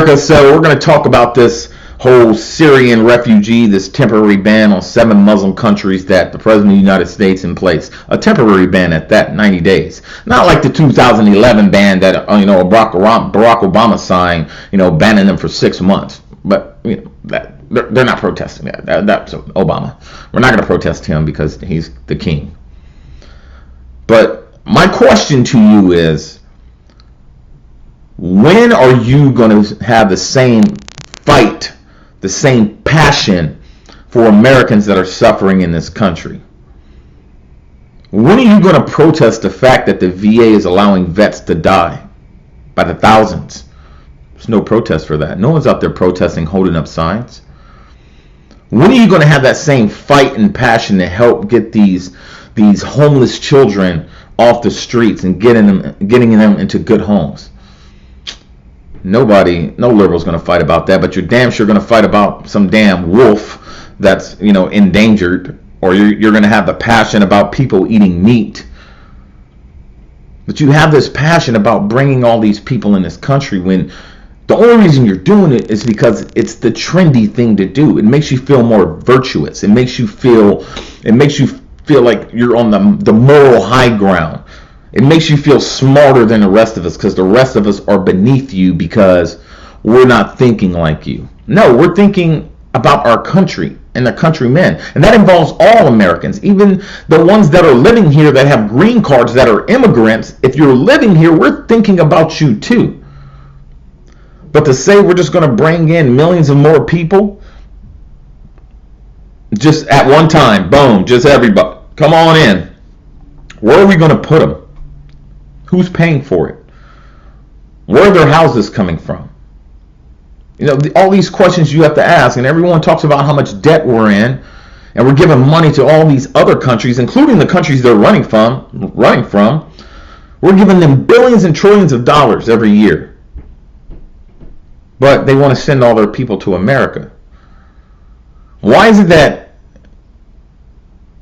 America. So we're going to talk about this whole Syrian refugee, this temporary ban on 7 Muslim countries that the President of the United States in place. A temporary ban at that, 90 days. Not like the 2011 ban that Barack Obama signed, banning them for 6 months. But they're not protesting that. That's Obama. We're not going to protest him because he's the king. But my question to you is, when are you going to have the same fight, the same passion for Americans that are suffering in this country? When are you going to protest the fact that the VA is allowing vets to die by the thousands? There's no protest for that. No one's out there protesting, holding up signs. When are you going to have that same fight and passion to help get these homeless children off the streets and getting them into good homes? No liberal's going to fight about that, but you're damn sure going to fight about some damn wolf that's, endangered, or you're going to have the passion about people eating meat. But you have this passion about bringing all these people in this country when the only reason you're doing it is because it's the trendy thing to do. It makes you feel more virtuous. It makes you feel like you're on the moral high ground. It makes you feel smarter than the rest of us because the rest of us are beneath you because we're not thinking like you. No, we're thinking about our country and the countrymen. And that involves all Americans, even the ones that are living here that have green cards that are immigrants. If you're living here, we're thinking about you too. But to say we're just going to bring in millions of more people just at one time, boom, just everybody, come on in. Where are we going to put them? Who's paying for it? Where are their houses coming from? All these questions you have to ask, and everyone talks about how much debt we're in, and we're giving money to all these other countries, including the countries they're running from. We're giving them billions and trillions of dollars every year. But they want to send all their people to America. Why is it that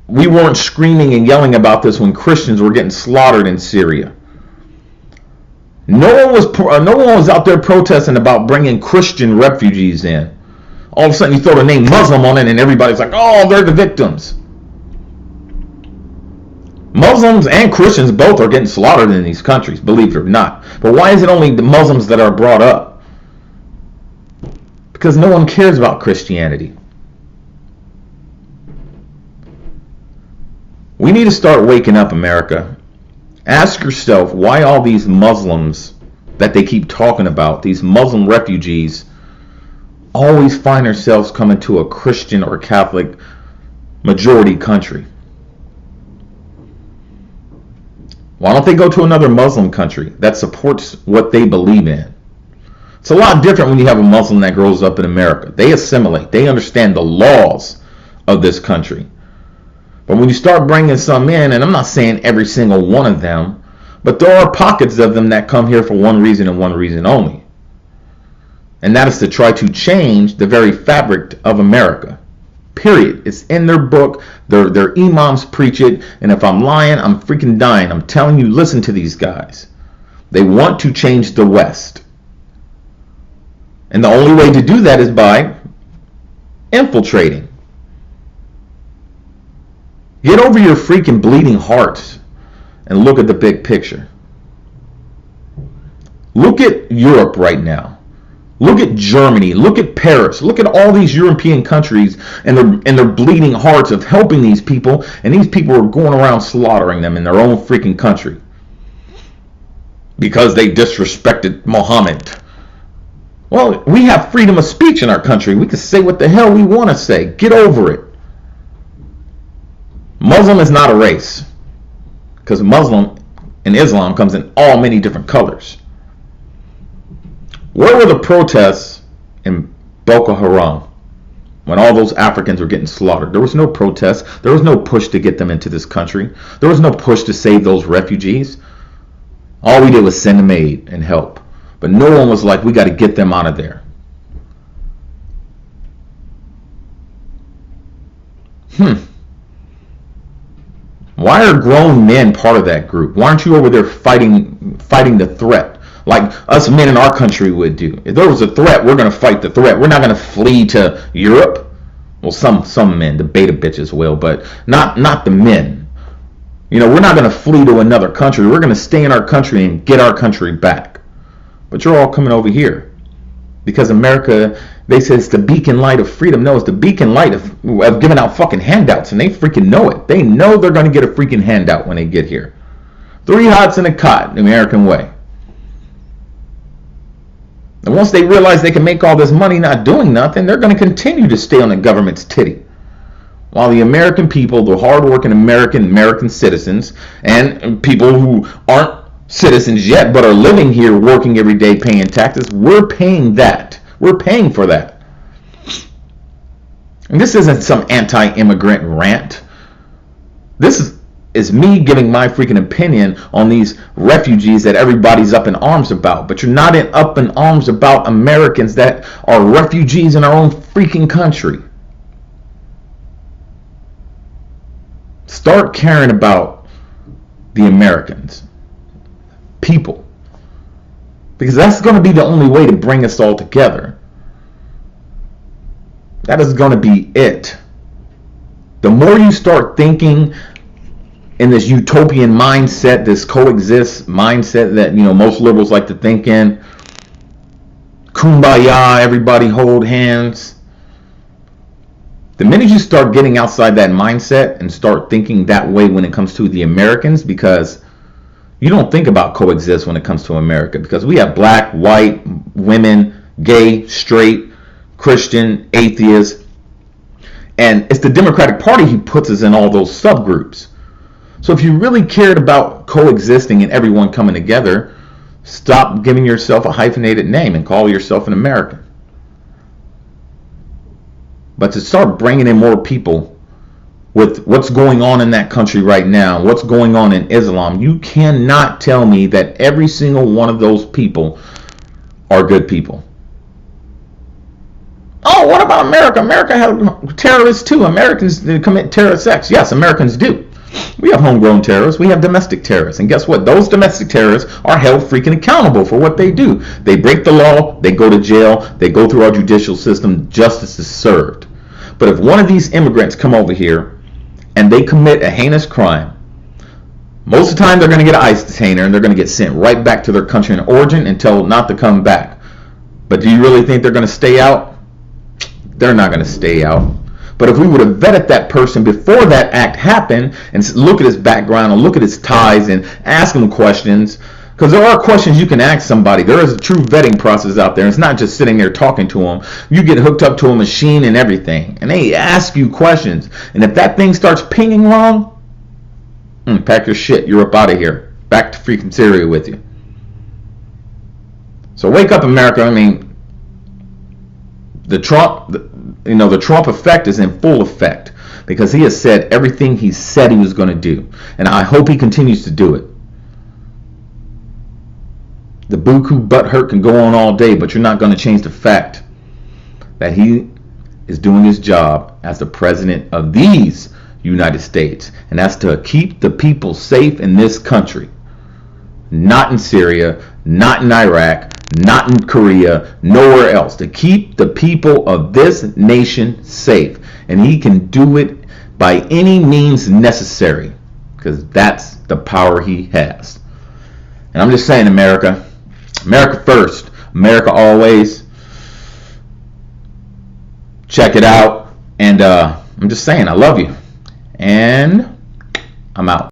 we weren't screaming and yelling about this when Christians were getting slaughtered in Syria? No one was out there protesting about bringing Christian refugees in. All of a sudden you throw the name Muslim on it and everybody's like, oh, they're the victims. Muslims and Christians both are getting slaughtered in these countries, believe it or not. But why is it only the Muslims that are brought up? Because no one cares about Christianity. We need to start waking up, America. Ask yourself why all these Muslims that they keep talking about, these Muslim refugees, always find themselves coming to a Christian or Catholic majority country. Why don't they go to another Muslim country that supports what they believe in? It's a lot different when you have a Muslim that grows up in America. They assimilate. They understand the laws of this country. But when you start bringing some in, and I'm not saying every single one of them, but there are pockets of them that come here for one reason and one reason only. And that is to try to change the very fabric of America. Period. It's in their book. Their imams preach it. And if I'm lying, I'm freaking dying. I'm telling you, listen to these guys. They want to change the West. And the only way to do that is by infiltrating. Get over your freaking bleeding hearts and look at the big picture. Look at Europe right now. Look at Germany. Look at Paris. Look at all these European countries and their bleeding hearts of helping these people, and these people are going around slaughtering them in their own freaking country because they disrespected Muhammad. Well, we have freedom of speech in our country. We can say what the hell we want to say. Get over it. Muslim is not a race, because Muslim and Islam comes in all many different colors. Where were the protests in Boko Haram when all those Africans were getting slaughtered? There was no protest. There was no push to get them into this country. There was no push to save those refugees. All we did was send them aid and help. But no one was like, we got to get them out of there. Why are grown men part of that group? Why aren't you over there fighting the threat? like us men in our country would do. If there was a threat, we're going to fight the threat. We're not going to flee to Europe. Well, some men, the beta bitches will, but not the men. You know, we're not going to flee to another country. We're going to stay in our country and get our country back. But you're all coming over here because America, they say it's the beacon light of freedom. No, it's the beacon light of giving out fucking handouts, and they freaking know it. They know they're going to get a freaking handout when they get here. 3 hots and a cot, the American way. And once they realize they can make all this money not doing nothing, they're going to continue to stay on the government's titty. While the American people, the hardworking American citizens, and people who aren't citizens yet but are living here, working every day, paying taxes, we're paying that. We're paying for that. And this isn't some anti-immigrant rant. This is me giving my freaking opinion on these refugees that everybody's up in arms about. But you're not up in arms about Americans that are refugees in our own freaking country. Start caring about the Americans. People. Because that's going to be the only way to bring us all together. That is going to be it. The more you start thinking in this utopian mindset, this coexist mindset that, you know, most liberals like to think in, kumbaya, everybody hold hands. The minute you start getting outside that mindset and start thinking that way when it comes to the Americans, because you don't think about coexist when it comes to America, because we have black, white, women, gay, straight, Christian, atheist, and it's the Democratic Party who puts us in all those subgroups. So if you really cared about coexisting and everyone coming together, stop giving yourself a hyphenated name and call yourself an American. But to start bringing in more people with what's going on in that country right now, what's going on in Islam, you cannot tell me that every single one of those people are good people. Oh, what about America? America has terrorists too. Americans commit terrorist acts. Yes, Americans do. We have homegrown terrorists. We have domestic terrorists. And guess what? Those domestic terrorists are held freaking accountable for what they do. They break the law. They go to jail. They go through our judicial system. Justice is served. But if one of these immigrants come over here and they commit a heinous crime, most of the time they're going to get an ICE detainer and they're going to get sent right back to their country of origin and told not to come back. But do you really think they're going to stay out? They're not going to stay out. But if we would have vetted that person before that act happened and look at his background and look at his ties and ask him questions, because there are questions you can ask somebody. There is a true vetting process out there. It's not just sitting there talking to them. You get hooked up to a machine and everything, and they ask you questions. And if that thing starts pinging wrong, pack your shit. You're up out of here. Back to freaking Syria with you. So wake up, America. I mean, the Trump effect is in full effect because he has said everything he said he was going to do. And I hope he continues to do it. The buku butt hurt can go on all day, but you're not going to change the fact that he is doing his job as the president of these United States. And that's to keep the people safe in this country. Not in Syria, not in Iraq, not in Korea, nowhere else. To keep the people of this nation safe. And he can do it by any means necessary, because that's the power he has. And I'm just saying, America first, America always. Check it out. And I'm just saying, I love you. And I'm out.